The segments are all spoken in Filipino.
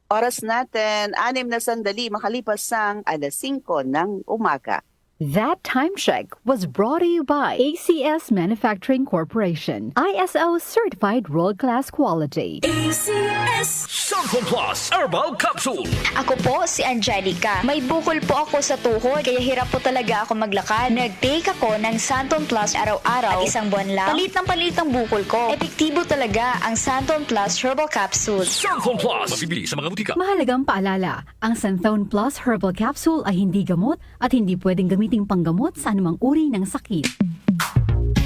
Oras natin, 6 na sandali makalipas ang 5:00 ng umaga. That time check was brought to you by ACS Manufacturing Corporation, ISO certified world-class quality. ACS Santon Plus Herbal Capsule. Ako po si Angelica. May bukol po ako sa tuhod, kaya hirap po talaga ako maglakad. Nag-take ako ng Santon Plus araw-araw at isang buwan lang. Palit ang bukol ko. Epektibo talaga ang Santon Plus Herbal Capsule. Santon Plus. Mabibili sa mga butika. Mahalagang paalala, ang Santhone Plus Herbal Capsule ay hindi gamot at hindi pwedeng gamiting panggamot sa anumang uri ng sakit.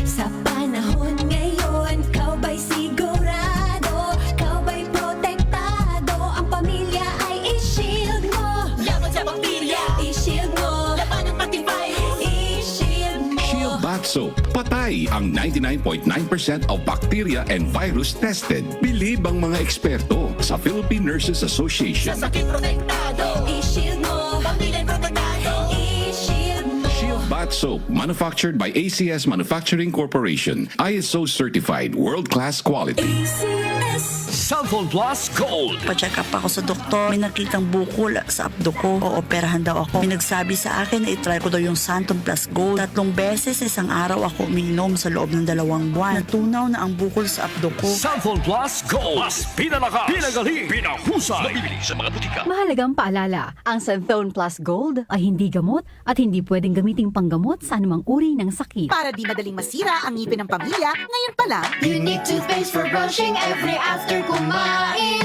Sa panahon ngayon, kau ba'y sigurado? Kau ba'y protektado? Ang pamilya ay i-shield mo. Laban sa bakterya, i-shield mo. Laban ng antivirus, i-shield mo. Shield Bath Soap. Patay ang 99.9% of bacteria and virus tested. Bilib ang mga eksperto sa Philippine Nurses Association. Sa sakit protektado, i-shield mo. Pamilya protektado, i-shield mo. Shield Bath Soap, manufactured by ACS Manufacturing Corporation. ISO certified, world-class quality. ACS. Santon Plus Gold. Pa-check up ako sa doktor. May nakitang bukol sa abdo ko. Ooperahan daw ako. May nagsabi sa akin na itry ko daw yung Santon Plus Gold. 3 beses isang araw ako umiinom sa loob ng 2 buwan. Natunaw na ang bukol sa abdo ko. Santon Plus Gold. Mas pinalakas, pinagaling, pinahusay. Mabibili sa mga butika. Mahalagang paalala, ang Santhone Plus Gold ay hindi gamot at hindi pwedeng gamiting panggamot sa anumang uri ng sakit. Para di madaling masira ang ngipin ng pamilya, ngayon pa lang, Unique toothpaste for brushing every after kumain.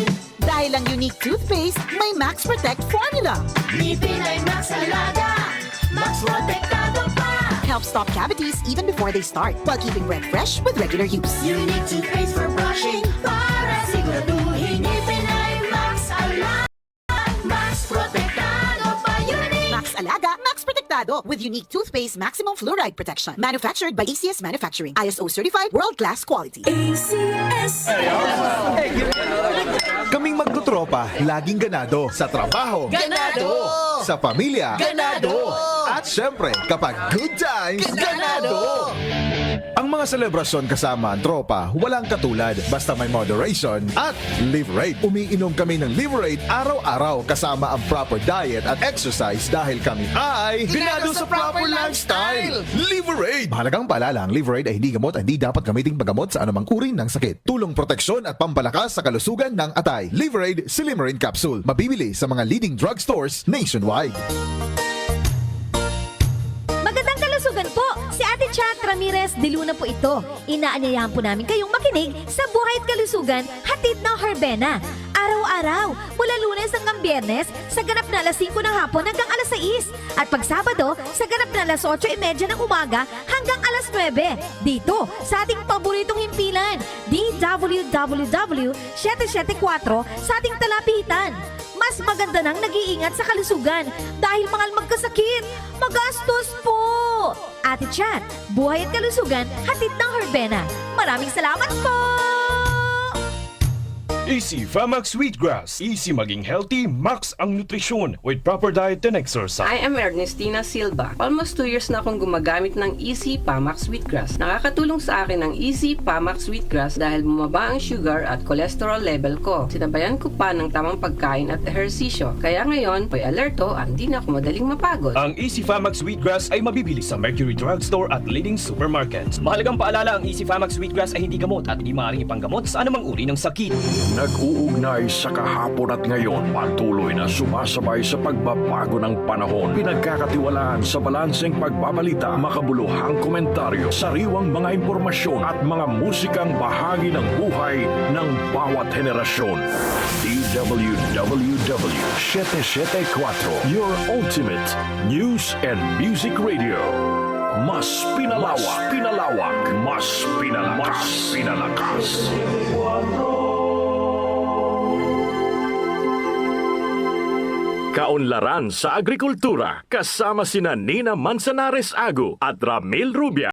dahil ang unique toothpaste, may Max Protect formula. Ngipin ay Max Alaga, Max Protektado pa. Helps stop cavities even before they start, while keeping breath fresh with regular use. Unique toothpaste for brushing para siguraduhin ngipin ay Max Alaga, Max Protektado pa. Unique. Max Alaga, Max Protectado with unique toothpaste maximum fluoride protection. Manufactured by ACS Manufacturing. ISO certified world-class quality. ACS. Kaming magtutropa, laging ganado. Sa trabaho, Ganado! sa pamilya, Ganado! at syempre, kapag good times, ganado! Ang mga selebrasyon kasama ang tropa, walang katulad. Basta may moderation at Liverade. Umiinom kami ng Liverade araw-araw kasama ang proper diet at exercise dahil kami ay ganado sa proper lifestyle! Liverade! Mahalagang paalala, ang Liverade ay hindi gamot at hindi dapat gamiting paggamot sa anumang uri ng sakit. Tulong proteksyon at pampalakas sa kalusugan ng atay. Liverade Silimarin Capsule. Mabibili sa mga leading drugstores nationwide. Magandang kalusugan po! Si Ate Chat Ramirez de Luna po ito. Inaanyayahan po namin kayong makinig sa Buhay at Kalusugan, hatid ng Herbena. Araw-araw, mula Lunes hanggang Biyernes, sa ganap na 5:00 ng hapon hanggang 6:00. At pag Sabado, sa ganap na 8:30 ng umaga hanggang 9:00. Dito, sa ating paboritong himpilan, DWWW 774 sa ating talapitan. Mas maganda nang nag-iingat sa kalusugan dahil mahal magkasakit. Magastos po! Ate Chat, Buhay at Kalusugan, hatid ng Herbena. Maraming salamat po! Easy Famax Wheatgrass. Easy maging healthy, max ang nutrisyon with proper diet and exercise. I am Ernestina Silva. Almost 2 years na akong gumagamit ng Easy Famax Wheatgrass. Nakakatulong sa akin ang Easy Famax Wheatgrass dahil bumaba ang sugar at cholesterol level ko. Sinabayan ko pa ng tamang pagkain at ehersisyo. Kaya ngayon, may alerto at hindi na ako madaling mapagod. Ang Easy Famax Wheatgrass ay mabibili sa Mercury Drugstore at leading supermarkets. Mahalagang paalala, ang Easy Famax Wheatgrass ay hindi gamot at hindi maaaring ipanggamot sa anumang uri ng sakit. Nag-uugnay sa kahapon at ngayon, patuloy na sumasabay sa pagbabago ng panahon. Pinagkakatiwalaan sa balanseng pagbabalita, makabuluhang komentaryo, sariwang mga impormasyon at mga musikang bahagi ng buhay ng bawat henerasyon. DWWW 774, your ultimate news and music radio. Mas pinalawak, mas pinalakas. Kaunlaran sa agrikultura kasama sina Nina Manzanares Agu at Ramil Rubia.